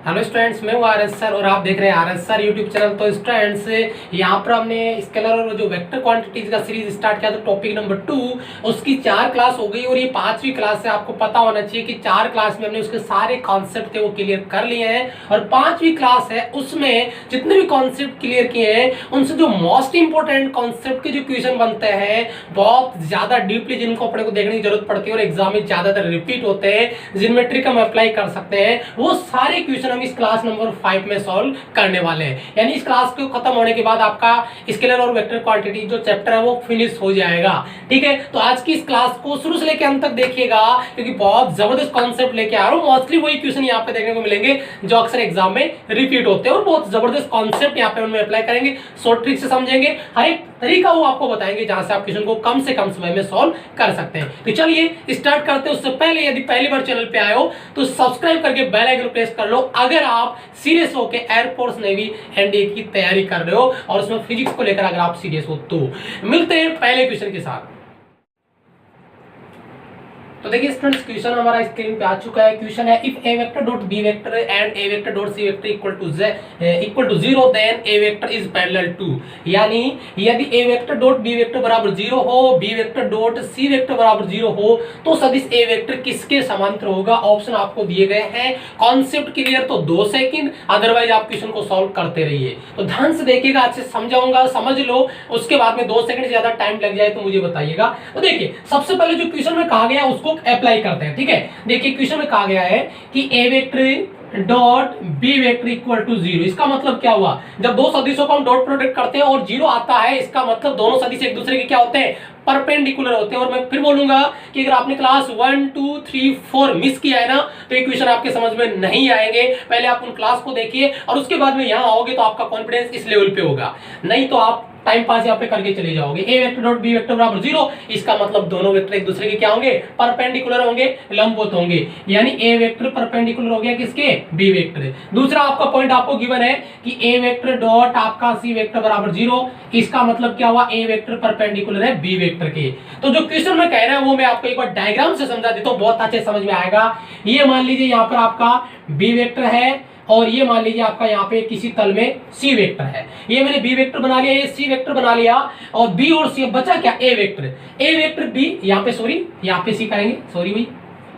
Hello students, मैं हूँ R S sir और आप देख रहे हैं R S sir YouTube channel. तो स्टूडेंट्स, यहाँ पर हमने स्केलर और जो वेक्टर क्वांटिटीज का सीरीज स्टार्ट किया था, टॉपिक नंबर 2, उसकी 4 क्लास हो गई और ये 5वीं क्लास है। आपको पता होना चाहिए कि 4 क्लास में हमने उसके सारे कॉन्सेप्ट थे वो क्लियर कर लिए हैं और 5वीं क्लास है उसमें जितने भी कॉन्सेप्ट क्लियर किए हैं उनसे जो मोस्ट इंपॉर्टेंट कॉन्सेप्ट के जो क्वेश्चन बनते हैं बहुत ज्यादा डीपली, जिनको अपने को देखने की जरूरत पड़ती है और एग्जाम में ज्यादातर रिपीट होते हैं, जिनमें ट्रिक हम अप्लाई कर सकते हैं, वो सारे क्वेश्चन हम इस क्लास नंबर 5 में सॉल्व करने वाले हैं। यानी इस क्लास को खत्म होने के बाद आपका स्केलर और वेक्टर क्वांटिटी जो चैप्टर है वो फिनिश हो जाएगा। ठीक है, तो आज की इस क्लास को शुरू से लेकर अंत तक देखिएगा क्योंकि बहुत जबरदस्त कॉन्सेप्ट लेके आ रहा हूं। मोस्टली वही क्वेश्चन यहाँ पे देखने को मिलेंगे जो अक्सर एग्जाम में रिपीट होते हैं और बहुत जबरदस्त कॉन्सेप्ट यहाँ पे उनमें अप्लाई करेंगे, शॉर्ट ट्रिक से समझेंगे, हर एक तरीका वो आपको बताएंगे जहां से आप क्वेश्चन को कम से कम समय में सॉल्व कर सकते हैं। तो चलिए स्टार्ट करते हैं। उससे पहले यदि पहली बार चैनल पे आए हो तो सब्सक्राइब करके बेल आइकन प्रेस कर लो अगर आप सीरियस हो के एयरफोर्स नेवी एनडीए की तैयारी कर रहे हो और उसमें फिजिक्स को लेकर अगर आप सीरियस हो तो। मिलते हैं पहले क्वेश्चन के साथ। तो देखिए स्टूडेंट्स, क्वेश्चन हमारा स्क्रीन पे आ चुका है। क्वेश्चन है if A vector dot B vector and A vector dot C vector equal to 0 then A vector is parallel to. यानी यदि A vector dot B vector बराबर 0 हो, B vector dot C vector बराबर 0 हो तो सदिश A vector किसके समांतर होगा। ऑप्शन आपको दिए गए हैं। कॉन्सेप्ट क्लियर तो 2 सेकंड, अदरवाइज आप क्वेश्चन को सॉल्व करते रहिए। तो ध्यान से देखिएगा, अच्छे से समझाऊंगा, समझ लो, उसके बाद में 2 सेकंड से ज्यादा टाइम लग जाए तो मुझे बताइएगा। तो देखिए सबसे पहले जो क्वेश्चन में कहा गया उसको अप्लाई करते हैं। ठीक है, देखिए क्वेश्चन में कहा गया है कि A vector dot B vector equal to 0। इसका मतलब क्या हुआ, जब दो सदिशों को हम डॉट प्रोडक्ट करते हैं और 0 आता है, इसका मतलब दोनों सदिश एक दूसरे के क्या होते हैं, परपेंडिकुलर होते हैं। और मैं फिर बोलूंगा कि अगर आपने क्लास 1 2 3 4 मिस किया है ना तो ये क्वेश्चन आपके समझ में नहीं आएंगे। पहले आप उन क्लास को देखिए और उसके बाद में यहां आओगे तो आपका कॉन्फिडेंस इस लेवल पे होगा, नहीं तो आप टाइम पास यहाँ पे करके चले जाओगे। ए वेक्टर डॉट बी वेक्टर बराबर 0, इसका मतलब दोनों वेक्टर एक दूसरे के क्या होंगे, परपेंडिकुलर होंगे, लंबवत होंगे। यानी ए वेक्टर परपेंडिकुलर हो गया किसके, बी वेक्टर। दूसरा आपका पॉइंट आपको गिवन है कि ए वेक्टर डॉट आपका सी वेक्टर बराबर 0, इसका मतलब क्या हुआ, ए वेक्टर परपेंडिकुलर है बी वेक्टर के। तो जो क्वेश्चन में कह रहा है वो मैं आपको एक बार डायग्राम से समझा देता हूँ, बहुत अच्छे समझ में आएगा। ये मान लीजिए यहाँ पर आपका बी वेक्टर है और ये मान लीजिए आपका यहाँ पे किसी तल में सी वेक्टर है। ये मैंने बी वेक्टर बना लिया, ये सी वेक्टर बना लिया और बी और सी, बचा क्या, ए वेक्टर। ए वेक्टर बी यहाँ पे, सॉरी यहाँ पे सी करेंगे, सॉरी भाई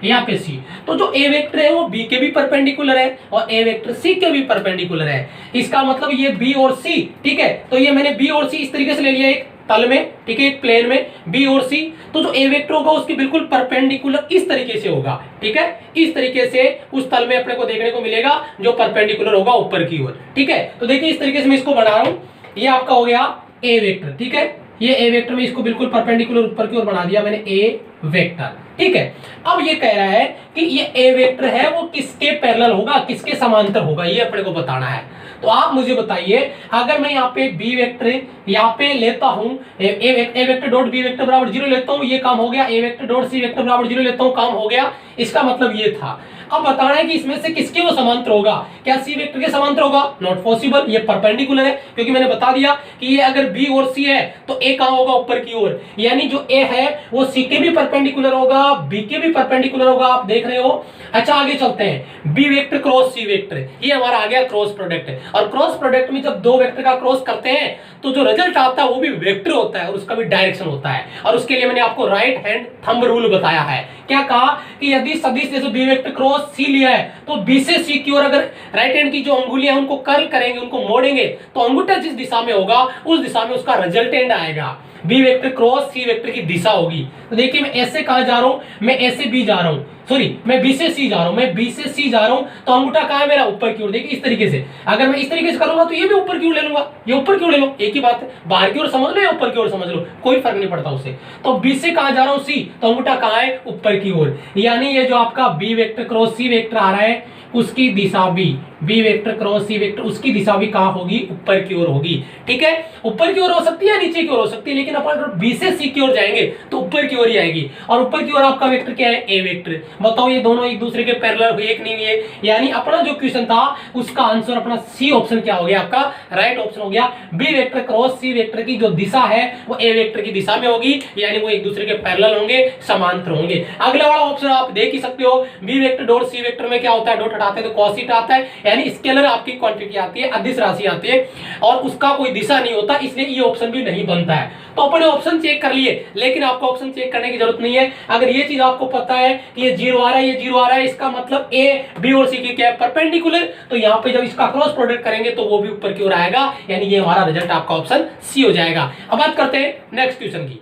यहाँ पे सी। तो जो ए वेक्टर है वो बी के भी परपेंडिकुलर है और ए वेक्टर सी के भी परपेंडिकुलर है। इसका मतलब ये बी और सी, ठीक है। तो ये मैंने बी और सी इस तरीके से ले लिया एक तल में, ठीक है, एक प्लेन में बी और सी। तो जो ए वेक्टर होगा उसकी बिल्कुल परपेंडिकुलर इस तरीके से होगा, ठीक है, इस तरीके से उस तल में अपने को देखने को मिलेगा जो परपेंडिकुलर होगा ऊपर की ओर। ठीक है, तो देखिए इस तरीके से मैं इसको बना रहा हूं। ये आपका हो गया ए वेक्टर, ठीक है, ये ए वेक्टर में इसको बिल्कुल परपेंडिकुलर ऊपर की ओर बना दिया मैंने, ए वेक्टर। ठीक है, अब ये कह रहा है कि ये ए वेक्टर है वो किसके पैरेलल होगा, किसके समांतर होगा, ये अपने को बताना है। तो आप मुझे बताइए, अगर मैं यहाँ पे बी वेक्टर यहाँ पे लेता हूं, A vector dot B vector बराबर 0 लेता हूं, ये काम हो गया। ए वेक्टर डॉट सी वेक्टर बराबर 0 लेता हूं, काम हो गया। इसका मतलब ये था। अब बताना है कि इसमें से किसके वो समांतर होगा। क्या सी वेक्टर के समांतर होगा, नॉट पॉसिबल, ये परपेंडिकुलर है, क्योंकि मैंने बता दिया कि ये अगर बी और सी है तो ए कहां होगा, ऊपर की ओर। यानी जो ए है वो सी के भी परपेंडिकुलर होगा, बी के भी परपेंडिकुलर होगा, आप देख रहे हो। अच्छा आगे चलते हैं, B vector cross C vector, ये हमारा आ गया क्रॉस प्रोडक्ट। और क्रॉस प्रोडक्ट में जब दो वेक्टर का क्रॉस करते हैं तो जो रिजल्ट आता है वो भी वेक्टर होता है और उसका भी डायरेक्शन होता है। और उसके लिए मैंने आपको राइट हैंड थंब रूल बताया है। क्या कहा कि यदि सदिश जैसे बी वेक्टर क्रॉस सी लिया है तो बी से सी की ओर अगर राइट हैंड की जो अंगुलियां उनको कर्ल करेंगे, उनको मोड़ेंगे तो अंगूठा जिस दिशा में होगा उस दिशा में उसका रिजल्टेंट आएगा। B vector cross C vector की दिशा होगी। तो देखिए मैं ऐसे कहा जा रहा हूं, मैं ऐसे बी जा रहा हूं, सॉरी मैं बी से सी जा रहा हूं, मैं बी से सी जा रहा हूं, तो अंगूठा कहां है मेरा, ऊपर की ओर। देखिए इस तरीके से अगर मैं इस तरीके से करूंगा तो ये भी ऊपर की ओर ले लूंगा, ये ऊपर की ओर ले लो, एक ही बात है। बाहर की ओर समझ लो या ऊपर की ओर समझ लो, कोई फर्क नहीं पड़ता उससे। तो बी से कहां जा रहा हूं, सी, तो अंगूठा कहां है, ऊपर की ओर। यानी ये जो आपका B vector cross C vector आ रहा है उसकी दिशा भी, B vector cross C vector, उसकी दिशा भी कहां होगी, ऊपर की ओर होगी। ठीक है, ऊपर की ओर हो सकती है, नीचे की ओर हो सकती है, लेकिन अपन बी से सी की ओर जाएंगे तो ऊपर की ओर ही आएगी। और ऊपर की ओर आपका वेक्टर क्या है, ए वेक्टर। बताओ ये दोनों एक दूसरे के पैरेलल हुए एक नहीं हुए, यानी अपना जो क्वेश्चन था उसका आंसर अपना सी ऑप्शन क्या हो गया, आपका राइट ऑप्शन हो गया। B vector cross C vector की जो दिशा है वो ए वेक्टर की दिशा में होगी, यानी वो एक दूसरे के पैरेलल होंगे, समांतर होंगे। अगला वाला ऑप्शन आप देख ही सकते हो, B vector dot C vector में क्या होता है, डॉट हटाते हैं तो cos थीटा आता है, यानी स्केलर आपकी क्वांटिटी आती है, अदिश राशि आती है और उसका कोई दिशा नहीं होता, इसलिए ये ऑप्शन भी नहीं बनता है। तो अपने ऑप्शन चेक कर लिए, लेकिन आपको ऑप्शन चेक करने की जरूरत नहीं है। अगर ये चीज आपको पता है कि ये 0 आ रहा है, ये 0 आ रहा है, इसका मतलब ए बी और सी की क्या है, परपेंडिकुलर, तो यहाँ पे जब इसका क्रॉस प्रोडक्ट करेंगे तो वो भी ऊपर की ओर आएगा, यानी ये हमारा रिजल्ट आपका ऑप्शन सी हो जाएगा। अब बात करते हैं नेक्स्ट क्वेश्चन की।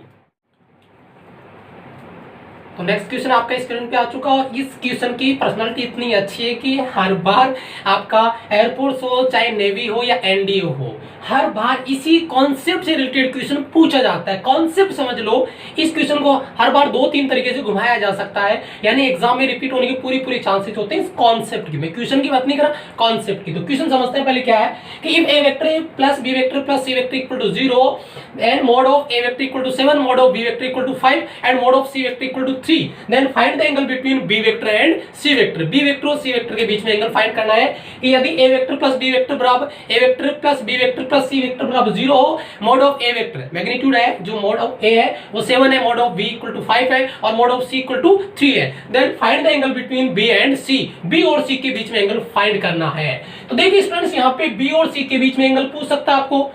तो नेक्स्ट क्वेश्चन आपका स्क्रीन पे आ चुका और इस क्वेश्चन की पर्सनालिटी इतनी अच्छी है कि हर बार आपका एयरफोर्स हो चाहे नेवी हो या एनडीओ हो, हर बार इसी कॉन्सेप्ट से रिलेटेड क्वेश्चन पूछा जाता है। कॉन्सेप्ट समझ लो, इस क्वेश्चन को हर बार 2-3 तरीके से घुमाया जा सकता है, यानी एग्जाम में रिपीट होने की पूरी चांसेस होते हैं इस कॉन्सेप्ट की। मैं क्वेश्चन की बात नहीं कर रहा, कॉन्सेप्ट की। तो क्वेश्चन समझते हैं पहले क्या है कि if A vector plus B vector plus C vector equal to 0 and mod of A vector equal to 7 mod of B vector equal to 5 and mod of C vector equal to 3, then find the angle between B vector and C vector. B vector और C vector के बीच में angle find करना है कि यदि A vector plus B vector बराबर A vector plus B vector plus C vector बराबर 0 हो, mod of A vector magnitude है, जो मोड ऑफ ए है वो 7 है, mod of B equal to 5 है और mod of C equal to 3 है, then find the angle between B and C. B और सी के बीच में एंगल फाइंड करना है। तो देखिए स्टूडेंट्स, यहाँ पे बी और सी के बीच में एंगल पूछ सकता है आपको,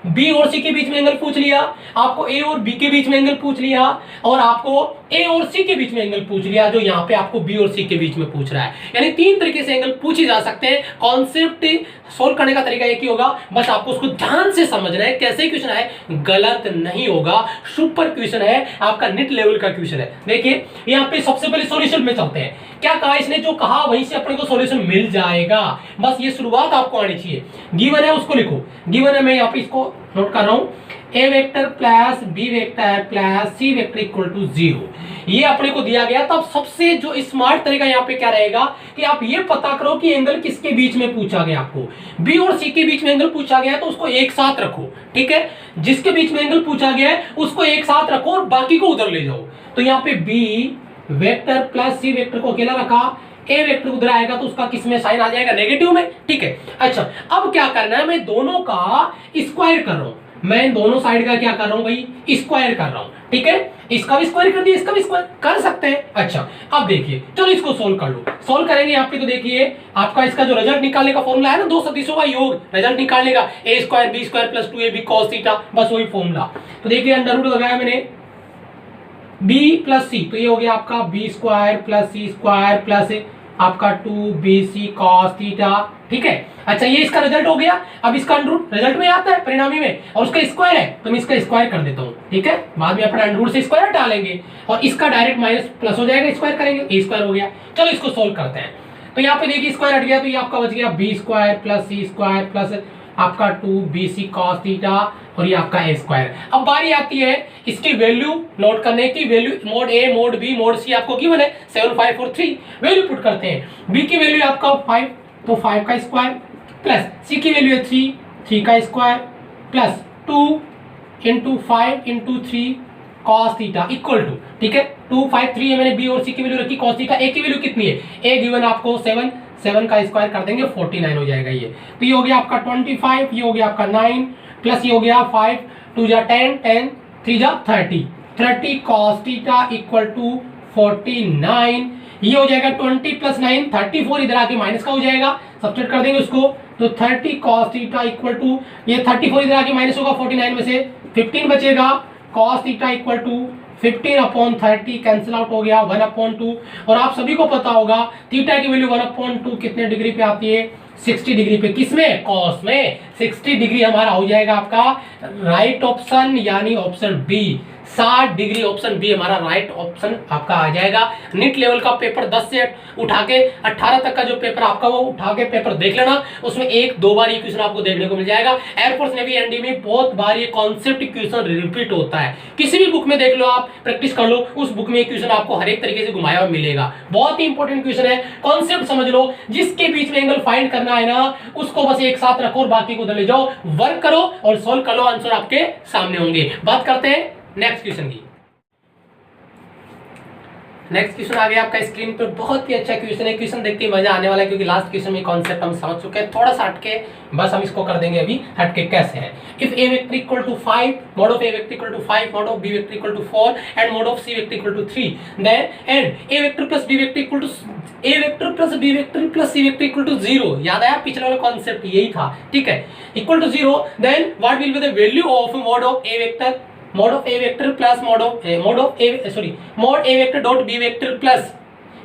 बी और सी के बीच में एंगल पूछ लिया, आपको ए और बी के बीच में एंगल पूछ लिया और आपको ए और सी के बीच में एंगल पूछ लिया, जो यहाँ पे आपको बी और सी के बीच में पूछ रहा है। यानी 3 तरीके से एंगल पूछे जा सकते हैं। कॉन्सेप्ट सोल्व करने का तरीका एक ही होगा, बस आपको उसको ध्यान से समझना है। कैसे क्वेश्चन है, गलत नहीं होगा, सुपर क्वेश्चन है, आपका निट लेवल का क्वेश्चन है। देखिए यहाँ पे सबसे पहले सॉल्यूशन में चलते हैं। क्या कहा इसने, जो कहा वहीं से अपने को सॉल्यूशन मिल जाएगा, बस ये शुरुआत आपको आनी चाहिए। गिवन है उसको लिखो, गिवन है, मैं यहाँ पे इसको नोट कर रहा हूं, A vector plus B vector plus C vector equal to 0, ये अपने को दिया गया। तब सबसे जो स्मार्ट तरीका यहाँ पे क्या रहेगा कि आप ये पता करो कि एंगल किसके बीच में पूछा गया। आपको बी और सी के बीच में एंगल पूछा गया है तो उसको एक साथ रखो, ठीक है। जिसके बीच में एंगल पूछा गया है उसको एक साथ रखो और बाकी को उधर ले जाओ। तो यहाँ पे B vector plus C vector को अकेला रखा, ए वेक्टर उधर आएगा तो उसका किस में साइन आ जाएगा, नेगेटिव में, ठीक है। अच्छा अब क्या करना है, मैं दोनों का स्क्वायर कर रहा हूं, मैं दोनों साइड का क्या कर रहा हूं भाई, स्क्वायर कर रहा हूं, ठीक है। इसका भी स्क्वायर कर दिया, इसका भी स्क्वायर कर सकते हैं। अच्छा अब देखिए, चलो इसको सोल्व कर लो। सोल्व करेंगे यहाँ पे तो देखिए आपका इसका जो रिजल्ट निकालने का फॉर्मूला है ना, दो सदिशों का योग, रिजल्ट निकालने का A square B square plus 2ab cos theta, बस वही फॉर्मूला। तो देखिए अंडर रूट लगाया मैंने b प्लस सी, तो ये हो गया आपका बी स्क्वायर प्लस सी स्क्वायर प्लस आपका 2bc cos थीटा, ठीक है। अच्छा ये इसका रिजल्ट हो गया। अब इसका अंडर रूट रिजल्ट में आता है, परिणामी में, और उसका स्क्वायर है तो मैं इसका स्क्वायर कर देता हूँ, ठीक है। बाद में अपना अंडर रूट से स्क्वायर डालेंगे और इसका डायरेक्ट माइनस प्लस हो जाएगा, स्क्वायर करेंगे, ए स्क्वायर हो गया। चलो इसको सोल्व करते हैं। तो यहाँ पे देखिए स्क्वायर हट गया तो ये आपका बच गया बी स्क्वायर प्लस सी स्क्वायर प्लस आपका 2bc cos थीटा और ये आपका ए स्क्वायर। अब बारी आती है इसकी वैल्यू नोट करने की। वैल्यू मोड ए मोड बी मोड सी आपको गिवन है 7 5 4 3, वैल्यू पुट करते हैं। बी की वैल्यू आपका 5 तो 5 का स्क्वायर प्लस सी की वैल्यू है 3 का square plus 2 into 5 into 3 cos theta equal to, ठीक है, 2 5 3 है, मैंने बी और सी की वैल्यू रखी, cos थीटा ए की वैल्यू कितनी है, ए गिवन आपको 7 का स्क्वायर कर देंगे 49 हो जाएगा ये। तो ये हो गया आपका 25, ये हो गया आपका 9 प्लस ये हो गया 5 2 जा 10 10 3 जा 30 cos थीटा इक्वल टू 49। ये हो जाएगा 20 प्लस 9 34, इधर आके माइनस का हो जाएगा, सब्ट्रैक्ट कर देंगे उसको, तो 30 cos थीटा इक्वल टू ये 34 इधर आके माइनस होगा, 49 में से 15 बचेगा, cos theta equal to 15/30 cancel out हो गया 1/2। और आप सभी को पता होगा थीटा की वैल्यू 1/2 कितने डिग्री पे आती है, 60 डिग्री पे। किसमें, कॉस में। 60 डिग्री हमारा हो जाएगा आपका राइट ऑप्शन, यानी option B. 60 degree option B हमारा राइट ऑप्शन आपका आ जाएगा। नीट लेवल का पेपर 10 से उठा के 18 तक का जो पेपर आपका वो उठा के पेपर देख लेना, उसमें 1-2 बार ये क्वेश्चन आपको देखने को मिल जाएगा। एयरफोर्स नेवी एनडी में बहुत बार ये कॉन्सेप्ट क्वेश्चन रिपीट होता है, किसी भी बुक में देख लो आप, प्रैक्टिस कर लो, उस बुक में क्वेश्चन आपको हर एक तरीके से घुमाया हुआ मिलेगा। बहुत ही इंपॉर्टेंट क्वेश्चन है, कॉन्सेप्ट समझ लो, जिसके बीच में एंगल फाइंड करना है ना उसको बस एक साथ रखो और बाकी को उधर ले जाओ, वर्क करो और सोल्व कर लो, आंसर आपके सामने होंगे। बात करते हैं नेक्स्ट क्वेश्चन की। नेक्स्ट क्वेश्चन आ गया आपका स्क्रीन पे, बहुत ही अच्छा क्वेश्चन है। क्वेश्चन देखते ही मजा आने वाला है क्योंकि लास्ट क्वेश्चन में कॉन्सेप्ट हम समझ चुके हैं। थोड़ा सा हटके बस हम इसको कर देंगे अभी, हटके कैसे है। If A vector equal to 5, mod of A vector equal to 5, mod of B vector equal to 4 and mod of C vector equal to 3, then and A vector plus B vector equal to A vector plus B vector plus C vector equal to 0। याद आया पिछले वाला concept यही था, ठीक है। Equal to 0, then what will be the value of mod of A vector, mod of a vector plus mod a vector dot b vector plus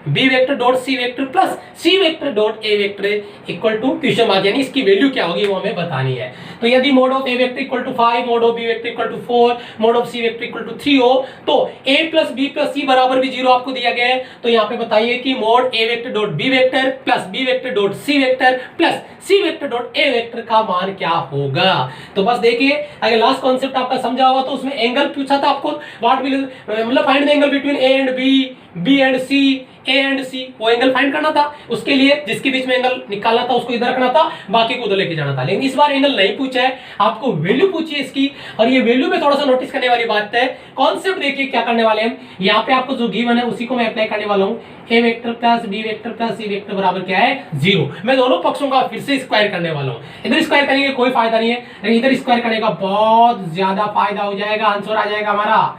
b vector dot c vector plus c vector dot a vector equal to question mark, यानी इसकी value क्या होगी वो हमें बतानी है। तो यदि mod of A vector equal to 5, mod of B vector equal to 4, mod of C vector equal to 3 हो तो a plus B plus C बराबर भी 0 आपको दिया गया है। तो यहाँ पे बताइए कि mod A vector dot B vector plus B vector dot C vector plus C vector dot A vector का मान क्या होगा। तो बस देखिए, अगर लास्ट कॉन्सेप्ट आपका समझा हुआ तो उसमें एंगल पूछा था आपको, व्हाट विल मतलब find the angle between A and B, B and C, A and C, वो एंगल फाइंड करना था। उसके लिए जिसके बीच में एंगल निकालना था उसको इधर रखना था, बाकी को उधर लेके जाना था। लेकिन इस बार एंगल नहीं पूछा है, आपको वैल्यू पूछी है इसकी। और ये वैल्यू में थोड़ा सा नोटिस करने वाली बात है, कॉन्सेप्ट देखिए क्या करने वाले हैं। यहाँ पे आपको जो गिवन है उसी को मैं अप्लाई करने वाला हूँ। A vector plus B vector plus C vector बराबर क्या है 0। मैं दोनों पक्षों का फिर से स्क्वायर करने वाला हूँ। इधर स्क्वायर करेंगे कोई फायदा नहीं है, लेकिन इधर स्क्वायर करने का बहुत ज्यादा फायदा हो जाएगा। आंसर आ जाएगा हमारा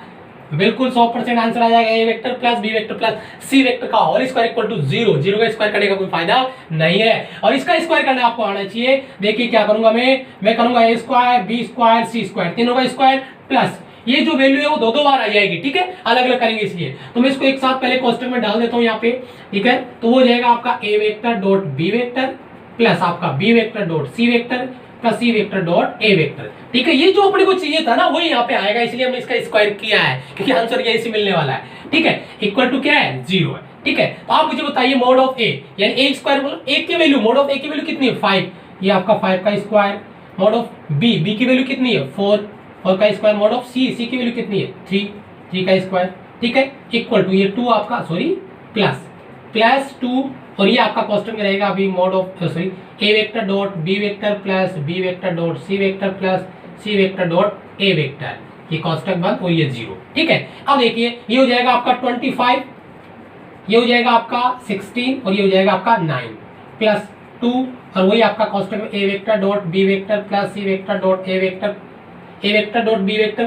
बिल्कुल 100% आंसर आ जाएगा। A vector plus B vector plus C vector का होल स्क्वायर इक्वल टू 0। 0 का स्क्वायर करने का कोई फायदा नहीं है, और इसका स्क्वायर करना आपको आना चाहिए। देखिए क्या करूंगा मैं करूंगा ए स्क्वायर बी स्क्वायर सी स्क्वायर, तीनों का स्क्वायर प्लस ये जो वैल्यू है वो दो बार आ जाएगी, ठीक है, अलग अलग करेंगे इसलिए। तो मैं इसको एक साथ पहले कोष्टक में डाल देता हूँ यहाँ पे, ठीक है। तो वो जाएगा आपका A vector dot B vector plus आपका B vector dot C vector plus C vector dot A vector, ठीक है। ये जो अपने को चाहिए था ना वही यहाँ पे आएगा, इसलिए हमने इसका स्क्वायर किया है क्योंकि आंसर यही से मिलने वाला है, ठीक है। इक्वल टू क्या है 0 है, ठीक है। तो आप मुझे बताइए मोड ऑफ ए, यानी ए स्क्वायर मतलब ए की वैल्यू, मोड ऑफ ए की वैल्यू कितनी है 5, ये आपका 5 का square. Mod of B, B की वैल्यू कितनी है 4, 4 का square. Mod of C, C की वैल्यू कितनी है 3, 3 का स्क्वायर, ठीक है। इक्वल टू ये 2 आपका प्लस 2, और ये आपका कोष्टक में रहेगा अभी mod of A vector dot B vector plus B vector dot C vector plus C vector dot A vector, ये कोष्टक बंद और ये 0, ठीक है। अब देखिए ये हो जाएगा आपका 25, ये हो जाएगा आपका 16 और ये हो जाएगा आपका 9 प्लस 2, और वही आपका कोष्टक में A vector dot B vector plus C vector dot A vector dot B vector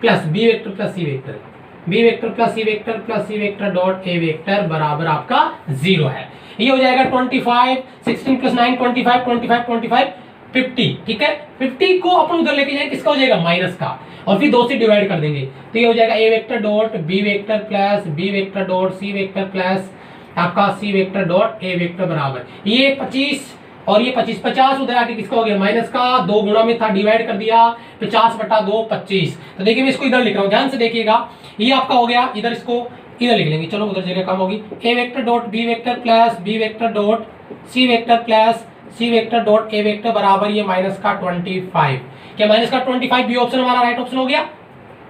plus B vector plus C vector, B vector plus C vector plus C vector dot A vector बराबर आपका 0 है। ये हो जाएगा 25, 16 plus 9 25, 25 50, ठीक है। 50 को अपन उधर लेके जाएंगे, किसका हो जाएगा माइनस का, और फिर 2 से डिवाइड कर देंगे। तो ये हो जाएगा A vector dot B vector plus B vector dot C vector plus आपका C vector dot A vector बराबर ये 25 और ये 25, 50 उधर आके किसका हो गया माइनस का, 2 गुणा में था डिवाइड कर दिया, 50/2 25। तो देखिए मैं इसको इधर लिख रहा हूँ, ध्यान से देखिएगा। ये आपका हो गया, इधर इसको इधर लिख लेंगे, चलो उधर जगह कम होगी। A vector dot B vector plus B vector dot C vector plus C vector dot A vector बराबर ये माइनस का 25। क्या माइनस का 25 बी ऑप्शन हमारा राइट ऑप्शन हो गया,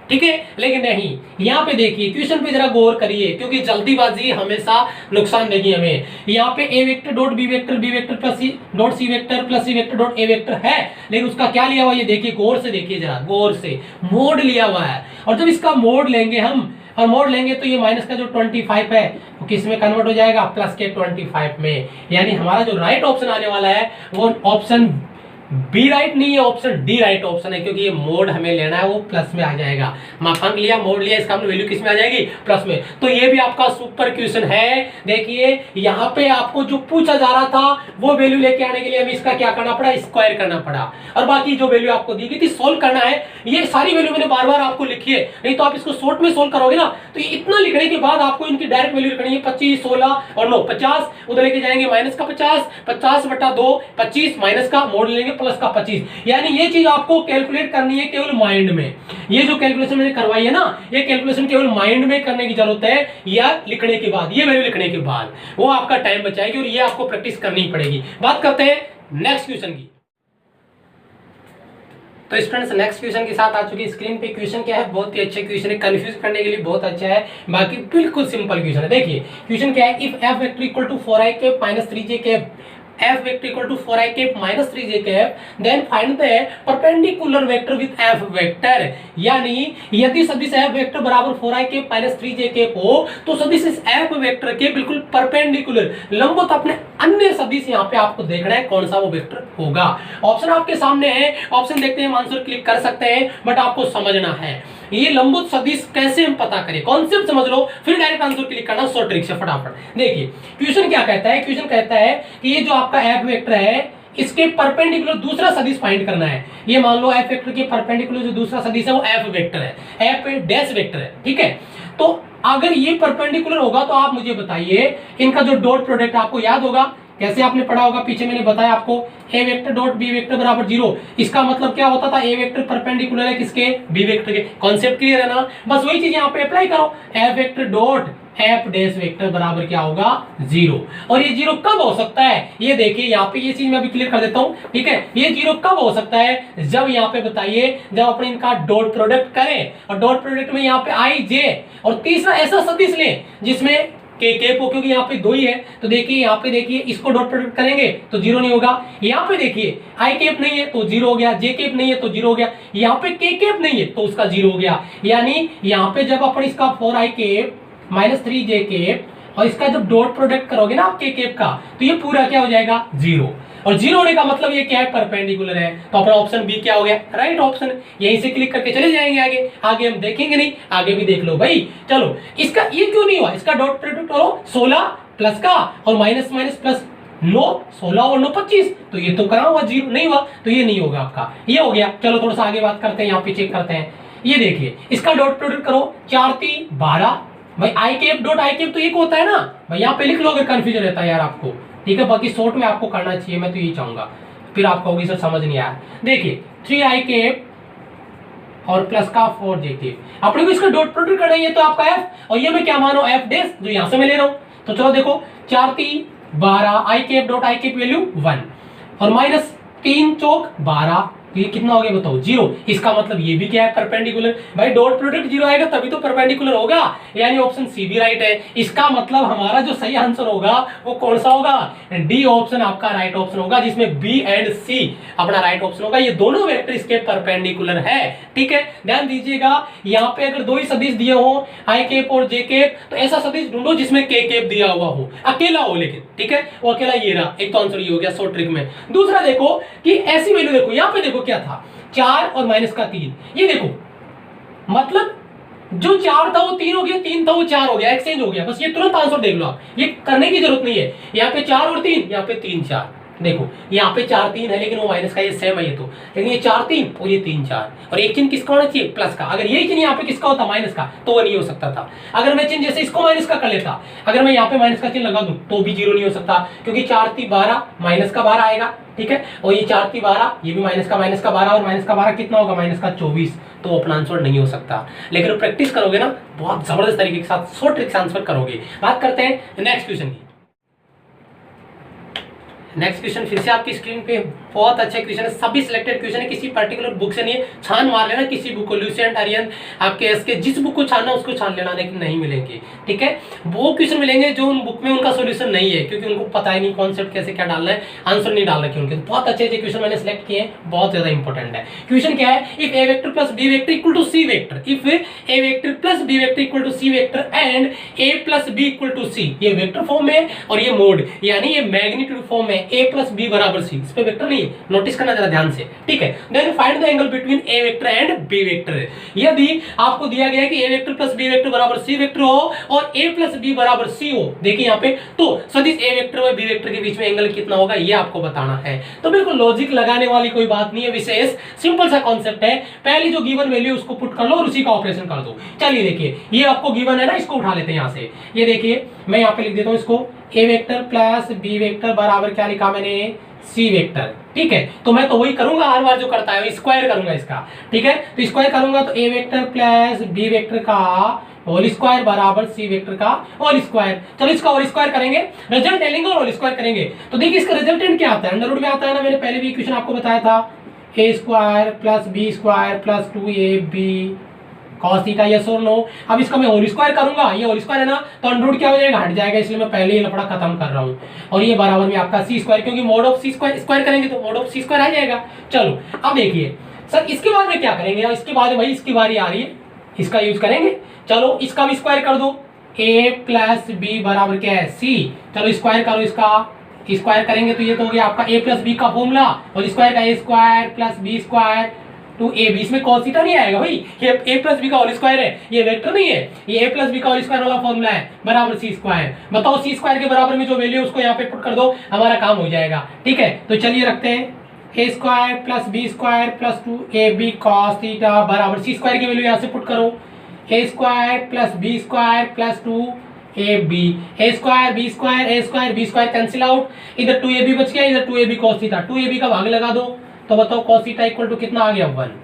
ठीक है। लेकिन नहीं, यहाँ पे देखिए क्वेश्चन पे जरा गौर करिए, क्योंकि जल्दीबाजी हमेशा नुकसान देगी हमें। यहाँ पे A vector dot B vector plus C dot C vector plus C vector dot A vector है, लेकिन उसका क्या लिया हुआ ये देखिए, गौर से देखिए जरा, गौर से मोड लिया हुआ है। और जब इसका मोड लेंगे हम, और मोड लेंगे तो ये माइनस का जो 25 है वो किस में कन्वर्ट हो जाएगा, प्लस के 25 में। यानी हमारा जो राइट ऑप्शन आने वाला है वो ऑप्शन बी राइट नहीं है, ऑप्शन डी राइट ऑप्शन है, क्योंकि ये मोड हमें लेना है वो प्लस में आ जाएगा। मापांक लिया, मोड लिया, इसका वैल्यू किस में आ जाएगी प्लस में। तो ये भी आपका सुपर क्वेश्चन है। देखिए यहाँ पे आपको जो पूछा जा रहा था वो वैल्यू लेके आने के लिए हमें इसका क्या करना पड़ा, स्क्वायर करना पड़ा, और बाकी जो वैल्यू आपको दी गई थी सोल्व करना है। ये सारी वैल्यू मैंने बार बार आपको लिखी है, नहीं तो आप इसको शॉर्ट में सोल्व करोगे ना तो ये इतना लिखने के बाद आपको इनकी डायरेक्ट वैल्यू लिखनी है। 25, 16 और 9, 50 उधर लेके जाएंगे, माइनस का 50, 50/2 25 माइनस का मोड लेंगे प्लस का 25। यानी ये चीज आपको कैलकुलेट करनी है केवल माइंड में। ये जो कैलकुलेशन मैंने करवाई है ना, ये कैलकुलेशन केवल माइंड में करने की जरूरत है, या लिखने के बाद, ये वैल्यू लिखने के बाद वो आपका टाइम बचाएगी, और ये आपको प्रैक्टिस करनी पड़ेगी। बात करते हैं नेक्स्ट क्वेश्चन की। तो स्टूडेंट्स नेक्स्ट क्वेश्चन के साथ आ चुकी स्क्रीन पे। क्वेश्चन क्या है, बहुत ही अच्छा क्वेश्चन है, कंफ्यूज करने के लिए बहुत अच्छा है, बाकी बिल्कुल सिंपल क्वेश्चन है। देखिए क्वेश्चन क्या है, if F vector equal to 4i के -3j के f vector equal to 4i cap minus 3j cap, then find the perpendicular vector with f vector। यानी यदि सदिश f वेक्टर बराबर 4i cap minus 3j cap हो तो सदिश इस f वेक्टर के बिल्कुल परपेंडिकुलर लंबवत अपने अन्य सदिश यहाँ पे आपको देखना है कौन सा वो वेक्टर होगा। ऑप्शन आपके सामने है, ऑप्शन देखते हैं, आंसर क्लिक कर सकते हैं, बट आपको समझना है ये लंबवत सदिश कैसे हम पता करें, कॉन्सेप्ट समझ लो फिर डायरेक्ट आंसर क्लिक करना, सो ट्रिक से फटाफट। देखिए क्वेश्चन क्या कहता है, क्वेश्चन कहता है कि ये जो आपका एफ वेक्टर है इसके परपेंडिकुलर दूसरा सदिश फाइंड करना है। ये मान लो एफ वेक्टर के परपेंडिकुलर जो दूसरा सदिश है वो एफ वेक्टर है, एफ डैश वेक्टर है, ठीक है। तो अगर ये परपेंडिकुलर होगा तो आप मुझे बताइए इनका जो डॉट प्रोडक्ट आपको याद होगा, कैसे आपने पढ़ा होगा, पीछे मैंने बताया आपको ए वेक्टर डॉट बी वेक्टर बराबर 0। इसका मतलब क्या होता था, ए वेक्टर परपेंडिकुलर है किसके, बी वेक्टर के। कॉन्सेप्ट क्लियर है ना, बस वही चीज यहाँ पे अप्लाई करो। F vector dot F dash vector बराबर क्या होगा 0। और ये 0 कब हो सकता है, ये देखिए यहाँ पे ये चीज मैं भी क्लियर कर देता हूँ, ठीक है। ये 0 कब हो सकता है, जब यहाँ पे बताइए जब अपने इनका डॉट प्रोडक्ट करें और डॉट प्रोडक्ट में यहाँ पे आई जे और तीसरा ऐसा सदिश लें जिसमें के केप हो, क्योंकि यहाँ पे 2 ही है। तो देखिए यहाँ पे देखिए इसको डॉट प्रोडक्ट करेंगे तो 0 नहीं होगा। यहाँ पे देखिए आई केप नहीं है तो 0 हो गया, जे केप नहीं है तो 0 हो गया, यहाँ पे के केप नहीं है तो उसका 0 हो गया। यानी यहाँ पे जब अपन इसका 4i cap minus 3j cap और इसका जब डॉट प्रोडक्ट करोगे ना आप के केप का तो ये पूरा क्या हो जाएगा 0। और 0 होने का मतलब ये क्या है, परपेंडिकुलर है। तो अपना ऑप्शन बी क्या हो गया, राइट ऑप्शन। यहीं से क्लिक करके चले जाएंगे आगे, आगे हम देखेंगे नहीं, आगे भी देख लो भाई। चलो इसका ये क्यों नहीं हुआ, इसका डॉट प्रोडक्ट करो 16 प्लस का और माइनस माइनस प्लस 9, 16 और 9 25, तो ये तो कहाँ हुआ 0 नहीं हुआ, तो ये नहीं होगा आपका, ये हो गया। चलो थोड़ा सा आगे बात करते हैं, यहाँ पे चेक करते हैं। ये देखिए इसका डॉट प्रोडक्ट करो 4 3 12, भाई आई केप डॉट आई केप तो एक होता है ना भाई, यहाँ पे लिख लो अगर कंफ्यूजन रहता है यार आपको, ठीक है। बाकी शॉर्ट में आपको करना चाहिए, मैं तो यही चाहूंगा, फिर आप कहोगे सर समझ नहीं आया। देखिए 3i केप और प्लस का 4j केप, अपने को इसका डॉट प्रोडक्ट करना है, तो आपका f और ये मैं क्या मानो f डैश जो यहां से मैं ले रहा हूं। तो चलो देखो 4 3 12 I cap dot I cap value 1 और माइनस 3 चौक 12, तो ये कितना हो गया बताओ 0। इसका मतलब ये भी क्या है, परपेंडिकुलर। भाई डॉट प्रोडक्ट 0 आएगा तभी तो परपेंडिकुलर होगा, यानी ऑप्शन सी भी राइट है। इसका मतलब हमारा जो सही आंसर होगा वो कौन सा होगा, डी ऑप्शन आपका राइट ऑप्शन होगा, जिसमें बी एंड सी अपना राइट ऑप्शन होगा। ये दोनों वेक्टर इसके परपेंडिकुलर है, ठीक है। ध्यान दीजिएगा यहाँ पे अगर 2 ही सदिश दिए हो आई केप और जे केप, तो ऐसा सदिश ढूंढो जिसमें के केप दिया हुआ हो, अकेला हो लेकिन, ठीक है। वो अकेला ये रहा, एक तो आंसर ये हो गया शॉर्ट ट्रिक में। दूसरा देखो कि ऐसी वैल्यू देखो, यहाँ पे देखो क्या था 4 और माइनस का 3, ये देखो मतलब जो 4 था वो 3 हो गया, 3 था वो 4 हो गया, एक्सचेंज हो गया। बस ये तुरंत आंसर देख लो आप, ये करने की जरूरत नहीं है। यहाँ पे 4 और 3, यहाँ पे 3 4, देखो यहाँ पे 4 3 है लेकिन वो माइनस का, ये सेम है ये तो, लेकिन ये 4 3 और ये 3 4 और एक चिन्ह किसका होना चाहिए, प्लस का। अगर यही चिन्ह यहाँ पे किसका होता, माइनस का, तो वो नहीं हो सकता था। अगर मैं चिन्ह जैसे इसको माइनस का कर लेता, अगर मैं यहाँ पे माइनस का चिन्ह लगा दूं तो भी 0 नहीं हो सकता, क्योंकि 4 3 12 माइनस का 12 आएगा, ठीक है। और ये 4 3 12 ये भी माइनस का 12 और माइनस का 12 कितना होगा, माइनस का 24, तो अपना आंसर नहीं हो सकता। लेकिन प्रैक्टिस करोगे ना बहुत जबरदस्त तरीके के साथ 100 ट्रिक्स आंसर करोगे। बात करते हैं नेक्स्ट क्वेश्चन की। नेक्स्ट क्वेश्चन फिर से आपकी स्क्रीन पे बहुत अच्छा क्वेश्चन है, सभी सिलेक्टेड क्वेश्चन है, किसी पर्टिकुलर बुक से नहीं है। छान मार लेना किसी बुक को, ल्यूसेंट आर्यन आपके एसके, जिस बुक को छानना उसको छान लेना, लेकिन नहीं मिलेंगे, ठीक है। वो क्वेश्चन मिलेंगे जो उन बुक में उनका सोल्यूशन नहीं है, क्योंकि उनको पता ही नहीं कॉन्सेप्ट कैसे क्या डालना है, आंसर नहीं डाल रखे उनके। बहुत अच्छे अच्छे क्वेश्चन मैंने सिलेक्ट किए हैं, बहुत ज्यादा इंपॉर्टेंट है। क्वेश्चन क्या है, if A vector plus B vector equal to C vector, if A vector plus B vector equal to C vector and A plus B equal to C, ये vector form में और ये mode यानी ये magnitude form में, ए plus B बराबर सी, इस पे वेक्टर नहीं है, नोटिस करना जरा ध्यान से, ठीक है। Then find the angle between A vector and B vector. यदि आपको दिया गया है कि A vector plus B vector बराबर सी वेक्टर हो और ए प्लस बी बराबर सी हो, देखिए यहाँ पे, तो सदिश ए वेक्टर और बी वेक्टर के बीच में एंगल कितना होगा ये आपको बताना है। तो बिल्कुल लॉजिक लगाने वाली कोई बात नहीं है, विशेष सिंपल सा कॉन्सेप्ट है। पहली जो गिवन वैल्यू उसको पुट कर लो और उसी का ऑपरेशन कर दो। चलिए देखिए ये आपको गिवन है ना, इसको उठा लेते हैं यहाँ से। ये देखिए मैं यहाँ पे लिख देता हूँ इसको, ए वेक्टर प्लस बी वेक्टर बराबर क्या लिखा मैंने, सी वेक्टर, ठीक है। तो मैं तो वही करूंगा हर बार जो करता है, स्क्वायर करूंगा इसका, ठीक है। तो स्क्वायर करूंगा तो A vector plus B vector का होल स्क्वायर बराबर सी वेक्टर का होल स्क्वायर। चलो इसका होल स्क्वायर करेंगे, रिजल्ट ले लेंगे और होल स्क्वायर करेंगे। तो देखिए इसका रिजल्टेंट क्या आता है, अंडर रूट में आता है ना, मैंने पहले भी इक्वेशन आपको बताया था, A square plus B square plus 2ab cos theta, yes और नो। अब इसका मैं होल स्क्वायर करूंगा, ये होल स्क्वायर है ना, तो अंडर क्या हो जाएगा, हट जाएगा, इसलिए मैं पहले ही लफड़ा खत्म कर रहा हूं। और ये बराबर में आपका सी स्क्वायर, क्योंकि mod of C square square करेंगे तो मोड ऑफ सी स्क्वायर आ जाएगा। चलो अब देखिए सर इसके बाद में क्या करेंगे, इसके बाद भाई इसकी बारी आ रही है, इसका यूज करेंगे। चलो इसका भी स्क्वायर कर दो, a प्लस बी बराबर क्या है सी। चलो स्क्वायर करो, इसका स्क्वायर करेंगे तो ये तो हो गया आपका a प्लस बी का फॉर्मूला, और स्क्वायर का a square plus B square two A B. इसमें cos थीटा नहीं आएगा भाई, ये a प्लस बी का होल स्क्वायर है, ये वेक्टर नहीं है, ये a प्लस बी का होल स्क्वायर वाला फॉर्मूला है, बराबर सी स्क्वायर। बताओ सी स्क्वायर के बराबर में जो वैल्यू है उसको यहाँ पे पुट कर दो, हमारा काम हो जाएगा। ठीक है, तो चलिए रखते हैं a square plus B square plus 2ab cos theta बराबर सी स्क्वायर की वैल्यू यहाँ से पुट करो, a square plus B square plus 2ab, a square B square, a square B square cancel out, इधर 2ab बच गया, इधर 2ab cos theta, 2ab का भाग लगा दो, तो बताओ cos थीटा इक्वल टू कितना आ गया 1।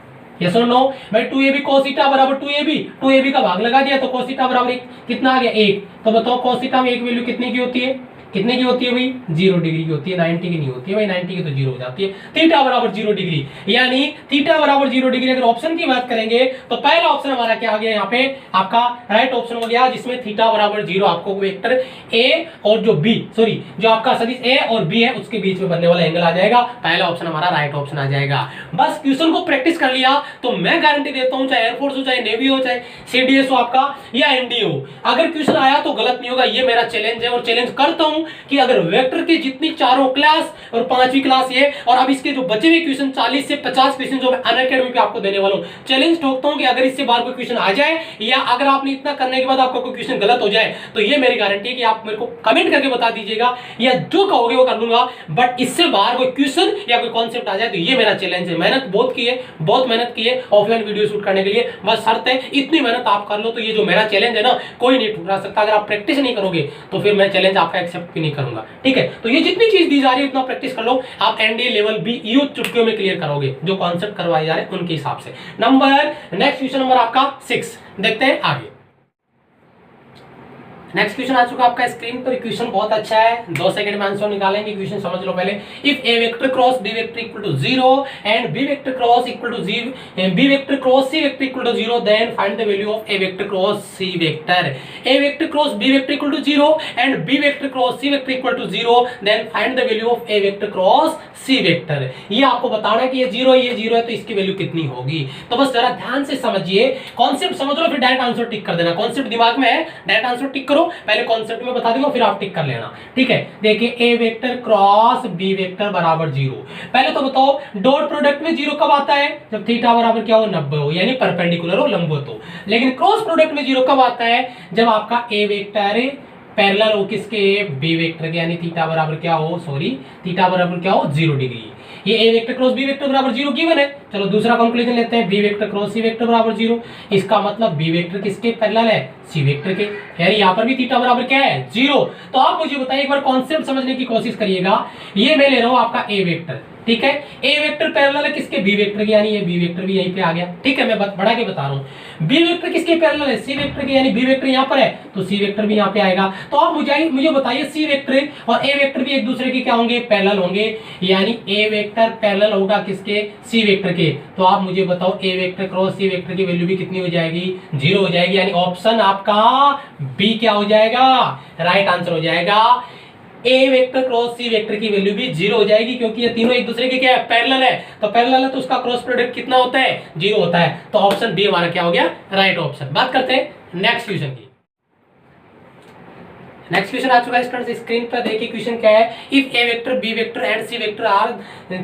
यस और नो भाई, 2ab cos थीटा बराबर 2ab का भाग लगा दिया तो cos थीटा बराबर कितना आ गया 1। तो बताओ cos थीटा में एक वैल्यू कितने की होती है, कितने की होती है भाई, 0 डिग्री की होती है, 90 की नहीं होती है भाई, 90 की तो 0 हो जाती है। थीटा बराबर 0 डिग्री, यानी थीटा बराबर 0 डिग्री। अगर ऑप्शन की बात करेंगे तो पहला ऑप्शन हमारा क्या आ गया यहाँ पे, आपका राइट ऑप्शन हो गया, जिसमें थीटा बराबर 0 आपको वेक्टर ए और जो बी, सॉरी जो आपका सदिश ए और बी है उसके बीच में बनने वाला एंगल आ जाएगा, पहला ऑप्शन हमारा राइट ऑप्शन आ जाएगा। बस क्वेश्चन को प्रैक्टिस कर लिया तो मैं गारंटी देता हूं, चाहे एयरफोर्स हो, चाहे नेवी हो, चाहे सीडीएस हो आपका या एनडीए हो, अगर क्वेश्चन आया तो गलत नहीं होगा। ये मेरा चैलेंज है और चैलेंज करता हूं कि अगर वेक्टर की जितनी चारों क्लास और पांचवी क्लास ये, और अब इसके जो बचे हुए क्वेश्चन 40 से 50 क्वेश्चन जो मैं अनअकैडमी पे आपको देने वाला हूं, चैलेंज ठोकता हूं कि अगर इससे बाहर कोई क्वेश्चन आ जाए या अगर आपने इतना करने के बाद आपका कोई क्वेश्चन गलत हो जाए तो ये मेरी गारंटी है कि आप मेरे को कमेंट करके बता दीजिएगा, या जो कहोगे वो कर लूंगा, बट इससे बाहर कोई क्वेश्चन या कोई कॉन्सेप्ट आ जाए तो ये मेरा चैलेंज है। मेहनत बहुत की है, बहुत मेहनत की है ऑफलाइन वीडियो शूट करने के लिए, बस शर्त है इतनी मेहनत आप कर लो तो ये जो मेरा चैलेंज है ना कोई नहीं ठुकरा सकता। अगर आप प्रैक्टिस नहीं करोगे तो फिर मैं चैलेंज आपका एक्सेप्ट भी नहीं करूंगा। ठीक है, तो ये जितनी चीज दी जा रही है उतना प्रैक्टिस कर लो, आप एनडीए लेवल भी यूं चुटकियों में क्लियर करोगे, जो कॉन्सेप्ट करवाए जा रहे हैं उनके हिसाब से। नेक्स्ट क्वेश्चन नंबर आपका 6, देखते हैं आगे। नेक्स्ट क्वेश्चन आ चुका आपका स्क्रीन पर, क्वेश्चन बहुत अच्छा है, 2 सेकंड में आंसर निकालेंगे, क्वेश्चन समझ लो पहले। If A vector cross B vector equal to 0 and B vector cross equal to 0, B vector cross C vector equal to 0, then find the value of A vector cross C vector. A vector cross B vector equal to 0 and B vector cross C vector equal to 0, then find the value of A vector cross C vector. ये आपको बताना है कि ये 0 है, ये 0 है, तो इसकी वैल्यू कितनी होगी। तो बस जरा ध्यान से समझिए, कॉन्सेप्ट समझ लो फिर डायरेक्ट आंसर टिक कर देना। कॉन्सेप्ट दिमाग में है, डायरेक्ट आंसर टिक करो, पहले कॉन्सेप्ट में बता दूंगा फिर आप टिक कर लेना। ठीक है, देखिए ए वेक्टर क्रॉस बी वेक्टर बराबर 0। पहले तो बताओ डॉट प्रोडक्ट में 0 कब आता है, जब थीटा बराबर क्या हो 90 हो, यानी परपेंडिकुलर हो, लंबवत हो। लेकिन क्रॉस प्रोडक्ट में 0 कब आता है, जब आपका ए वेक्टर पैरेलल हो किसके, बी वेक्टर के, यानी थीटा बराबर क्या हो, सॉरी थीटा बराबर क्या हो 0 डिग्री। ये ए वेक्टर क्रॉस बी वेक्टर बराबर 0 गिवन है। चलो दूसरा कंक्लूजन लेते हैं, B vector cross C vector बराबर 0। इसका मतलब बी वेक्टर किसके पैरेलल है, सी वेक्टर के, यानी यहाँ पर भी थीटा बराबर क्या है 0। तो आप मुझे बताइए, एक बार कॉन्सेप्ट समझने की कोशिश करिएगा। ये मैं ले रहा हूँ आपका ए वेक्टर, ठीक है, ए वेक्टर पैरेलल है किसके, बी वेक्टर के, यानी ये बी वेक्टर भी यहीं पे आ गया। ठीक है, मैं बढ़ा के बता रहा हूँ, बी वेक्टर किसके पैरेलल है, सी वेक्टर के, यानी बी वेक्टर यहाँ पर है तो सी वेक्टर भी यहाँ पे आएगा। तो आप मुझे बताइए सी वेक्टर और ए वेक्टर भी एक दूसरे के क्या होंगे, पैरेलल होंगे, यानी ए वेक्टर पैरेलल होगा किसके, सी वेक्टर के। तो आप मुझे बताओ ए वेक्टर क्रॉस सी वेक्टर की वैल्यू भी कितनी हो जाएगी, 0 हो जाएगी, यानी ऑप्शन आपका बी क्या हो जाएगा, राइट आंसर हो जाएगा। A vector cross C vector की वैल्यू भी 0 हो जाएगी, क्योंकि ये तीनों एक दूसरे के क्या है, पैरेलल है। तो पैरेलल है तो उसका क्रॉस प्रोडक्ट कितना होता है, 0 होता है। तो ऑप्शन बी हमारा क्या हो गया, राइट ऑप्शन। बात करते हैं नेक्स्ट क्वेश्चन की। नेक्स्ट क्वेश्चन आ चुका है स्टूडेंट्स स्क्रीन पर, देखिए क्वेश्चन क्या है। If A vector B vector and C vector are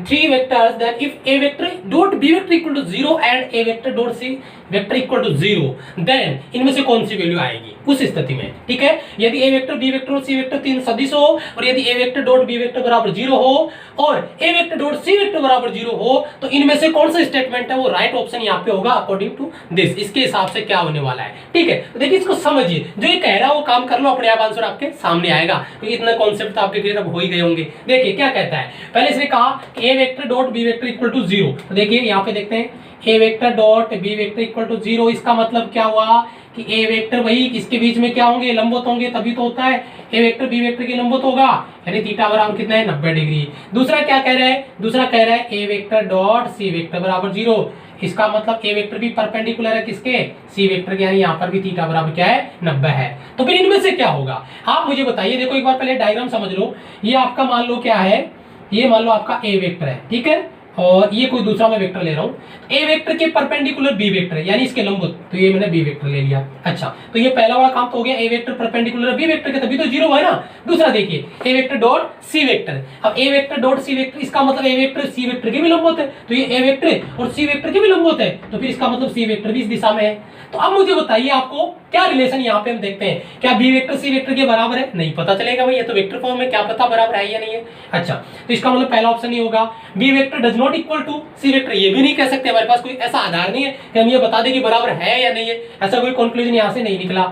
3 vectors, then if A vector dot B vector equal to 0 and A vector dot C vector equal to 0, then इनमें से कौन सी value आएगी उस स्थिति में। ठीक है, यदि ए वेक्टर बी वेक्टर और सी वेक्टर 3 सदिश हो, और यदि A vector dot B vector बराबर 0 हो और ए वेक्टर डॉट सी वेक्टर बराबर 0 हो, तो इनमें से कौन सा स्टेटमेंट है वो राइट ऑप्शन यहाँ पे होगा अकॉर्डिंग टू दिस। इसके हिसाब से क्या होने वाला है। ठीक है, तो देखिए इसको समझिए, जो ये कह रहा है वो काम कर लो, अपने आप आंसर आपके सामने आएगा, क्योंकि इतना कॉन्सेप्ट आपके क्लियर अब हो ही गए होंगे। देखिए क्या कहता है, पहले इसने कहा A vector dot B vector equal to 0। तो देखिए यहाँ पे देखते हैं A vector dot B vector equal to 0, इसका मतलब क्या हुआ कि ए वेक्टर वही इसके बीच में क्या होंगे, लंबवत होंगे, तभी तो होता है ए वेक्टर बी वेक्टर के लंबवत होगा, यानी थीटा बराबर कितना है 90 डिग्री। दूसरा क्या कह रहा है, दूसरा कह रहा है A vector dot C vector बराबर 0, इसका मतलब ए वेक्टर भी परपेंडिकुलर है किसके, सी वेक्टर के, यानी यहाँ पर भी थीटा बराबर क्या है 90 है। तो फिर इनमें से क्या होगा आप मुझे बताइए। देखो एक बार पहले डायग्राम समझ लो। ये आपका मान लो क्या है, ये मान लो आपका ए वेक्टर है, ठीक है, और ये कोई दूसरा मैं वेक्टर ले रहा हूँ। ए वेक्टर के परपेंडिकुलर बी वेक्टर है, यानी इसके लंबवत, तो ये मैंने बी वेक्टर ले लिया। अच्छा, तो ये पहला वाला काम तो हो गया, ए वेक्टर परपेंडिकुलर बी वेक्टर के, तभी तो जीरो है ना। दूसरा देखिए ए वेक्टर डॉट सी वेक्टर। अब ए वेक्टर डॉट सी वेक्टर, इसका मतलब ए वेक्टर सी वेक्टर के भी लंबवत है, तो ये ए वेक्टर और सी वेक्टर के भी लंबवत है, तो फिर इसका मतलब सी वेक्टर भी इस दिशा में है। तो अब मुझे बताइए आपको क्या रिलेशन यहाँ पे हम देखते हैं, क्या बी वेक्टर सी वेक्टर के बराबर है, नहीं पता चलेगा भाई, ये तो वेक्टर फॉर्म में, क्या पता बराबर है या नहीं है। अच्छा, तो इसका मतलब पहला ऑप्शन ही होगा, B vector does not equal to C vector. ये भी नहीं कह सकते, हमारे पास कोई ऐसा आधार नहीं है कि हम ये बता दें कि बराबर है या नहीं है, ऐसा कोई कंक्लूजन यहाँ से नहीं निकला।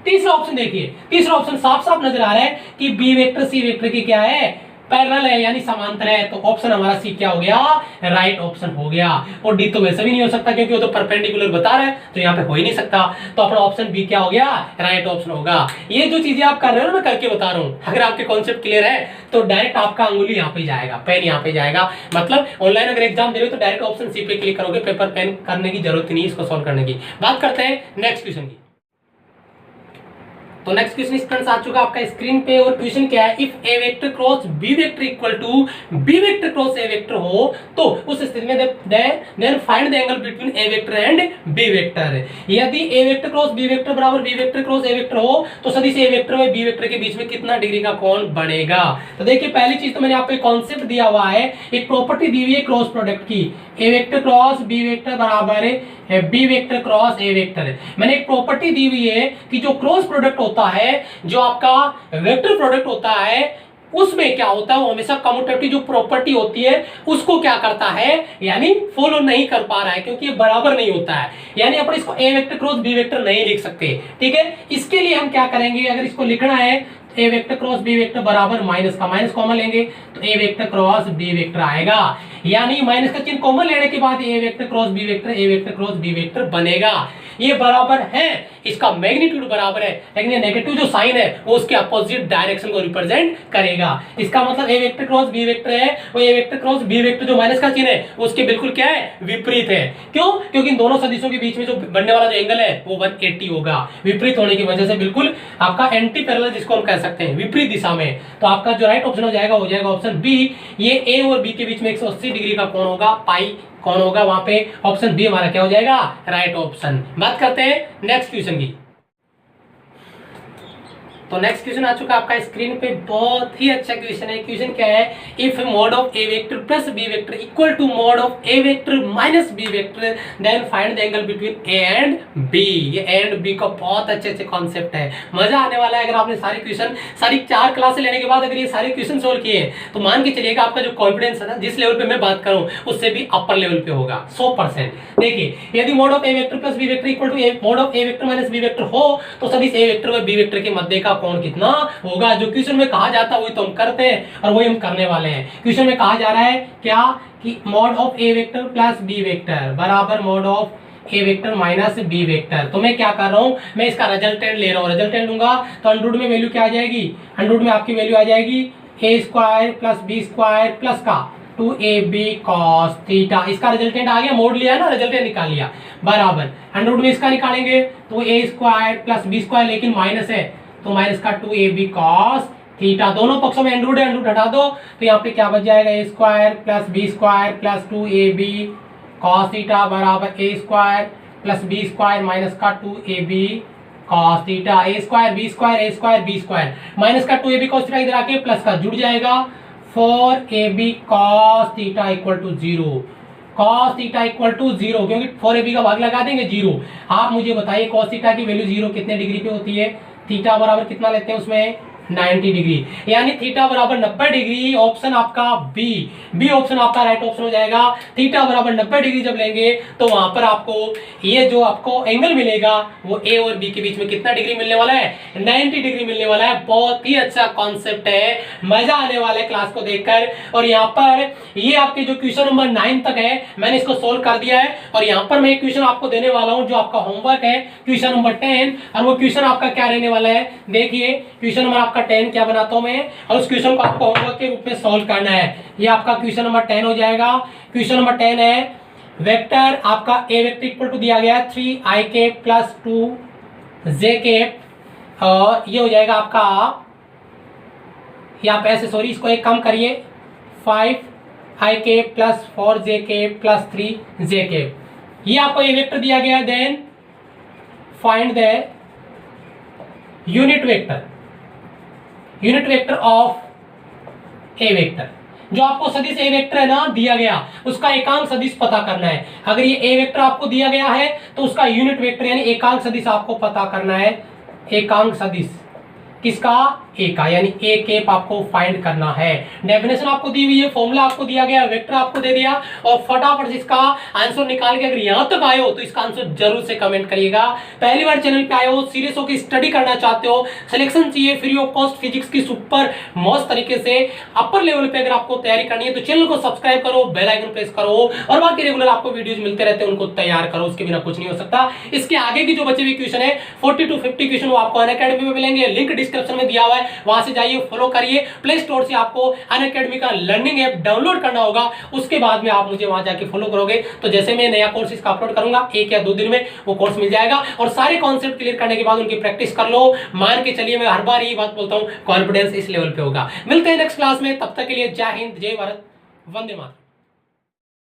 तीसरा ऑप्शन देखिए, तीसरा ऑप्शन साफ साफ नजर आ रहा है कि बी वेक्टर सी वेक्टर की क्या है, पैरेलल है, यानी समांतर है। तो ऑप्शन हमारा सी क्या हो गया, राइट ऑप्शन हो गया। और डी तो वैसे भी नहीं हो सकता क्योंकि वो तो परपेंडिकुलर बता रहा है, तो यहाँ पे हो ही नहीं सकता। तो अपना ऑप्शन बी क्या हो गया, राइट ऑप्शन होगा। ये जो चीजें आप कर रहे हो ना, मैं करके बता रहा हूँ, अगर आपके कॉन्सेप्ट क्लियर है तो डायरेक्ट आपका अंगुली यहाँ पे जाएगा, पेन यहाँ पे जाएगा। मतलब ऑनलाइन अगर एग्जाम दे रहे हो तो डायरेक्ट ऑप्शन सी पे क्लिक करोगे, पेपर पेन करने की जरूरत नहीं इसको सॉल्व करने की। बात करते हैं नेक्स्ट क्वेश्चन की। तो नेक्स्ट क्वेश्चन स्टूडेंट्स आ चुका आपका स्क्रीन पे, और क्वेश्चन क्या है, if A vector cross B vector equal to B vector cross A vector हो तो उस स्थिति में then find the angle between A vector and B vector. यदि A vector cross B vector बराबर B vector cross A vector हो तो सदिश ए वेक्टर और बी वेक्टर के बीच में कितना डिग्री का कोण बनेगा। तो देखिए पहली चीज तो मैंने आपको एक कॉन्सेप्ट दिया हुआ है, एक प्रॉपर्टी दी हुई है क्रॉस प्रोडक्ट की, A vector cross B vector बराबर है B vector cross A vector. मैंने एक प्रॉपर्टी दी हुई है कि जो क्रॉस प्रोडक्ट होता है, जो आपका वेक्टर प्रोडक्ट होता है, उसमें क्या होता है, वो हमेशा कम्यूटेटिव जो प्रॉपर्टी होती है उसको क्या करता है, यानी फॉलो नहीं कर पा रहा है क्योंकि ये बराबर नहीं होता है, यानी अपन इसको ए वेक्टर क्रॉस बी वेक्टर नहीं लिख सकते। ठीक है, इसके लिए हम क्या करेंगे, अगर इसको लिखना है A vector cross B vector बराबर माइनस का माइनस कॉमन लेंगे तो A vector cross B vector आएगा, यानी माइनस का चिन्ह कॉमन लेने के बाद A vector cross B vector A vector cross B vector बनेगा। ये बराबर है, इसका मैग्नीट्यूड बराबर है, लेकिन ये नेगेटिव जो साइन है वो उसके अपोजिट डायरेक्शन को रिप्रेजेंट करेगा। इसका मतलब ए वेक्टर क्रॉस बी वेक्टर है, वो ए वेक्टर क्रॉस बी वेक्टर जो माइनस का चिन्ह है उसके बिल्कुल क्या है, विपरीत है। क्यों, क्योंकि इन दोनों सदिशों के बीच में जो बनने वाला जो एंगल है वो 180 होगा, विपरीत होने की वजह से बिल्कुल आपका एंटी पैरेलल जिसको हम कह सकते हैं, विपरीत दिशा में। तो आपका जो राइट ऑप्शन हो जाएगा ऑप्शन बी। ये ए और बी के बीच में 180 डिग्री का कोण होगा, पाई कौन होगा वहां पे, ऑप्शन बी हमारा क्या हो जाएगा, राइट ऑप्शन। बात करते हैं नेक्स्ट क्वेश्चन की। तो नेक्स्ट क्वेश्चन आ चुका आपका स्क्रीन पे, बहुत ही अच्छा क्वेश्चन है। क्वेश्चन क्या है, if mod of A vector plus B vector equal to mod of A vector minus B vector then find the angle between A and B. ये ए एंड बी का बहुत अच्छे अच्छे कॉन्सेप्ट है, मजा आने वाला है। अगर आपने सारे क्वेश्चन सारी 4 क्लासें लेने के बाद अगर ये सारे क्वेश्चन सोल्व किए तो मान के चलिएगा आपका जो कॉन्फिडेंस है ना, जिस लेवल पे मैं बात करूं उससे भी अपर लेवल पे होगा 100%। देखिए यदि mod of A vector plus B vector equal to mod of A vector minus B vector हो तो सदिश ए वेक्टर और बी वेक्टर के मध्य का कोण कितना होगा। जो क्वेश्चन में कहा जाता है वही तो हम करते हैं और वही हम करने वाले हैं। क्वेश्चन में कहा जा रहा है क्या कि mod of A vector plus B vector बराबर mod of A vector minus B vector. तो मैं क्या कर रहा हूं, मैं इसका रिजल्टेंट ले रहा हूं। रिजल्टेंट लूंगा तो अंडर में वैल्यू क्या आ जाएगी, अंडर में आपकी वैल्यू आ जाएगी A square plus B square plus का 2ab cos थीटा। इसका रिजल्टेंट आ गया, मोड लिया ना, रिजल्टेंट निकाल लिया, बराबर अंडर में इसका निकालेंगे तो ए स्क्वायर प्लस बी स्क्वायर, लेकिन माइनस है तो माइनस का 2ab cos थीटा। दोनों पक्षों में अंडर है, अंडर हटा दो तो यहाँ पे क्या बच जाएगा, A square plus B square plus 2ab cos theta बराबर A square plus B square minus का 2ab cos theta. A square B square A square B square minus का 2ab cos थीटा इधर आके प्लस का जुड़ जाएगा 4ab cos theta equal to 0। cos theta equal to 0 क्योंकि 4ab का भाग लगा देंगे 0। आप मुझे बताइए cos थीटा की वैल्यू 0 कितने डिग्री पे होती है, थीटा बराबर कितना लेते हैं उसमें 90 डिग्री, यानी थीटा बराबर 90 डिग्री। ऑप्शन आपका बी ऑप्शन आपका राइट ऑप्शन हो जाएगा। थीटा बराबर 90 डिग्री जब लेंगे तो वहां पर आपको ये जो आपको एंगल मिलेगा वो ए और बी के बीच में कितना डिग्री मिलने वाला है, 90 डिग्री मिलने वाला है। बहुत ही अच्छा कॉन्सेप्ट है, मजा आने वाला है क्लास को देखकर। और यहाँ पर ये आपके जो क्वेश्चन नंबर 9 तक है मैंने इसको सोल्व कर दिया है, और यहाँ पर मैं एक क्वेश्चन आपको देने वाला हूँ जो आपका होमवर्क है, क्वेश्चन नंबर 10। और वो क्वेश्चन आपका क्या रहने वाला है, देखिए क्वेश्चन नंबर आपका 10 क्या बनाता हूं मैं, और उस क्वेश्चन को आपको होमवर्क के रूप में सॉल्व करना है। ये आपका क्वेश्चन नंबर 10 हो जाएगा। क्वेश्चन नंबर 10 है वेक्टर आपका ए वेक्टर इक्वल टू दिया गया है 3i प्लस 2j और ये हो जाएगा आपका, यहाँ पे ऐसे सॉरी इसको एक कम करिए 5i plus 4j plus 3j। ये आपको ए वेक्टर दिया गया है। Then find the unit vector of A vector. जो आपको सदिश ए वेक्टर है ना दिया गया, उसका एकांक सदिश पता करना है। अगर ये ए वेक्टर आपको दिया गया है तो उसका यूनिट वेक्टर यानी एकांक सदिश आपको पता करना है। एकांक सदिश किसका? ए का, यानी ए केप आपको फाइंड करना है। डेफिनेशन आपको दी हुई है, फॉर्मूला आपको दिया गया, वेक्टर आपको दे दिया और फटाफट से इसका आंसर निकाल के अगर यहां तक आए हो तो इसका आंसर जरूर से कमेंट करिएगा। पहली बार चैनल पे आए हो, सीरियस होकर स्टडी करना चाहते हो, सिलेक्शन चाहिए फ्री ऑफ कॉस्ट फिजिक्स की सुपर मस्त तरीके से अपर लेवल पे अगर आपको तैयारी करनी है तो चैनल को सब्सक्राइब करो, बेल आइकन प्रेस करो और बाकी रेगुलर आपको वीडियोज मिलते रहते हैं, उनको तैयार करो। उसके बिना कुछ नहीं हो सकता। इसके आगे की जो बचे हुए क्वेश्चन है 40 to 50 क्वेश्चन वो आपको अनअकैडमी में मिलेंगे। लिंक डिस्क्रिप्शन में दिया हुआ है, वहां से जाइए, फॉलो करिए। प्ले स्टोर से आपको अनअकैडमी का लर्निंग ऐप डाउनलोड करना होगा। उसके बाद में आप मुझे वहां जाके फॉलो करोगे तो जैसे मैं नया कोर्स इसका अपलोड करूंगा 1 या 2 दिन में वो कोर्स मिल जाएगा और सारे कॉन्सेप्ट क्लियर करने के बाद उनकी प्रैक्टिस कर लो। मान के चलिए, मैं हर बार यही बात बोलता हूं, कॉन्फिडेंस इस लेवल पे होगा। मिलते हैं नेक्स्ट क्लास में, तब तक के लिए जय हिंद, जय भारत, वंदे मातरम।